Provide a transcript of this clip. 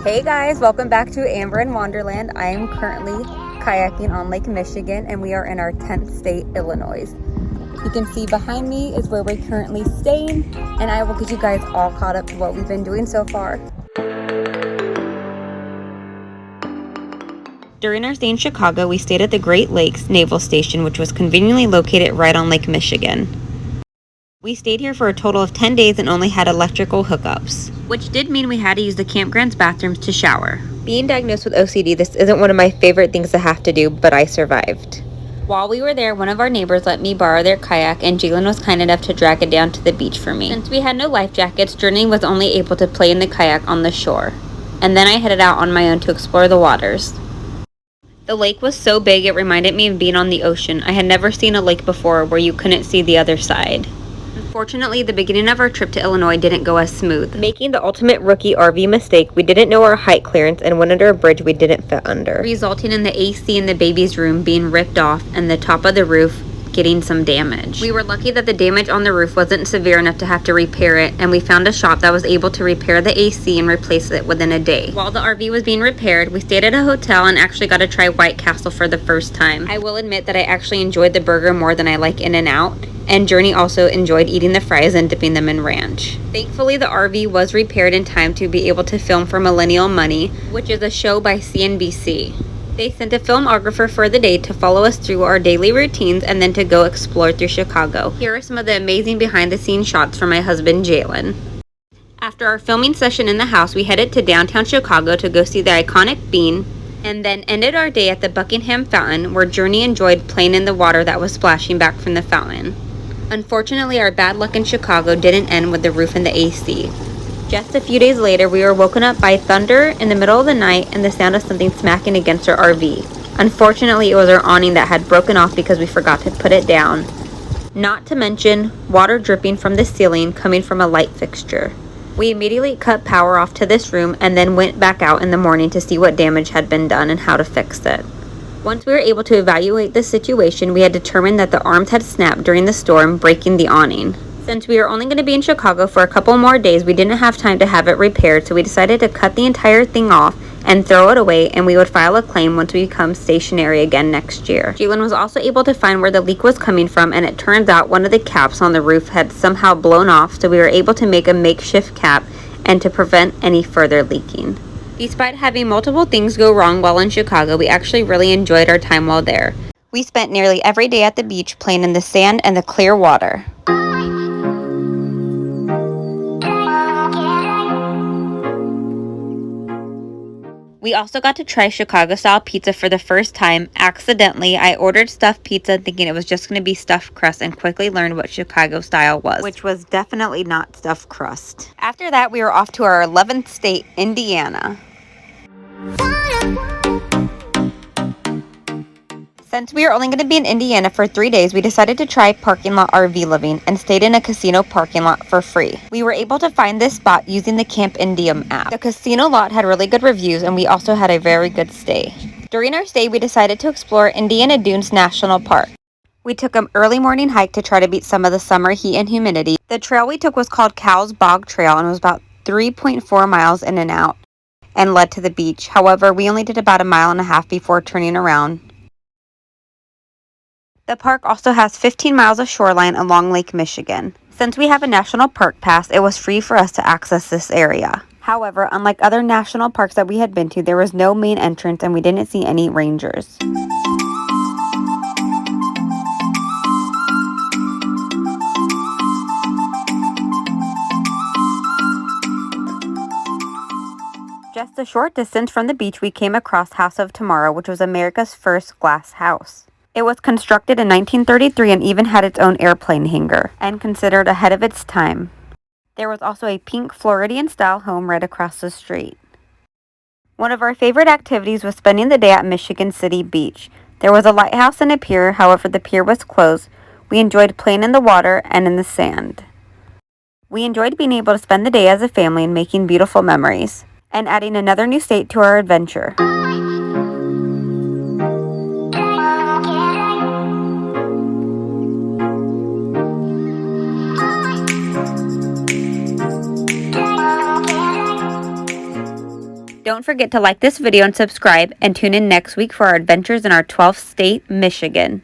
Hey guys, welcome back to Amber in Wonderland. I am currently kayaking on Lake Michigan and we are in our 10th state, Illinois. You can see behind me is where we're currently staying, and I will get you guys all caught up to what we've been doing so far. During our stay in Chicago, we stayed at the Great Lakes Naval Station, which was conveniently located right on Lake Michigan. We stayed here for a total of 10 days and only had electrical hookups, which did mean we had to use the campground's bathrooms to shower. Being diagnosed with OCD, this isn't one of my favorite things to have to do, but I survived. While we were there, one of our neighbors let me borrow their kayak, and Jalen was kind enough to drag it down to the beach for me. Since we had no life jackets, Journey was only able to play in the kayak on the shore, and then I headed out on my own to explore the waters. The lake was so big it reminded me of being on the ocean. I had never seen a lake before where you couldn't see the other side. Unfortunately, the beginning of our trip to Illinois didn't go as smooth. Making the ultimate rookie RV mistake, we didn't know our height clearance and went under a bridge we didn't fit under, resulting in the AC in the baby's room being ripped off and the top of the roof getting some damage. We were lucky that the damage on the roof wasn't severe enough to have to repair it, and we found a shop that was able to repair the AC and replace it within a day. While the RV was being repaired, we stayed at a hotel and actually got to try White Castle for the first time. I will admit that I actually enjoyed the burger more than I like In-N-Out, and Journey also enjoyed eating the fries and dipping them in ranch. Thankfully, the RV was repaired in time to be able to film for Millennial Money, which is a show by CNBC. They sent a filmographer for the day to follow us through our daily routines and then to go explore through Chicago. Here are some of the amazing behind-the-scenes shots from my husband, Jalen. After our filming session in the house, we headed to downtown Chicago to go see the iconic Bean, and then ended our day at the Buckingham Fountain, where Journey enjoyed playing in the water that was splashing back from the fountain. Unfortunately, our bad luck in Chicago didn't end with the roof and the AC. Just a few days later, we were woken up by thunder in the middle of the night and the sound of something smacking against our RV. Unfortunately, it was our awning that had broken off because we forgot to put it down. Not to mention water dripping from the ceiling coming from a light fixture. We immediately cut power off to this room and then went back out in the morning to see what damage had been done and how to fix it. Once we were able to evaluate the situation, we had determined that the arms had snapped during the storm, breaking the awning. Since we were only going to be in Chicago for a couple more days, we didn't have time to have it repaired, so we decided to cut the entire thing off and throw it away, and we would file a claim once we become stationary again next year. Jalen was also able to find where the leak was coming from, and it turns out one of the caps on the roof had somehow blown off, so we were able to make a makeshift cap and to prevent any further leaking. Despite having multiple things go wrong while in Chicago, we actually really enjoyed our time while there. We spent nearly every day at the beach playing in the sand and the clear water. We also got to try Chicago-style pizza for the first time. Accidentally, I ordered stuffed pizza thinking it was just going to be stuffed crust and quickly learned what Chicago-style was, which was definitely not stuffed crust. After that, we were off to our 11th state, Indiana. Since we were only going to be in Indiana for 3 days, we decided to try parking lot RV living and stayed in a casino parking lot for free. We were able to find this spot using the Camp Indium app. The casino lot had really good reviews, and we also had a very good stay. During our stay, we decided to explore Indiana Dunes National Park. We took an early morning hike to try to beat some of the summer heat and humidity. The trail we took was called Cow's Bog Trail and was about 3.4 miles in and out and led to the beach. However, we only did about 1.5 miles before turning around. The park also has 15 miles of shoreline along Lake Michigan. Since we have a national park pass, it was free for us to access this area. However, unlike other national parks that we had been to, there was no main entrance and we didn't see any rangers. Just a short distance from the beach, we came across House of Tomorrow, which was America's first glass house. It was constructed in 1933 and even had its own airplane hangar, and considered ahead of its time. There was also a pink Floridian-style home right across the street. One of our favorite activities was spending the day at Michigan City Beach. There was a lighthouse and a pier, however the pier was closed. We enjoyed playing in the water and in the sand. We enjoyed being able to spend the day as a family and making beautiful memories, and adding another new state to our adventure. Don't forget to like this video and subscribe, and tune in next week for our adventures in our 12th state, Michigan.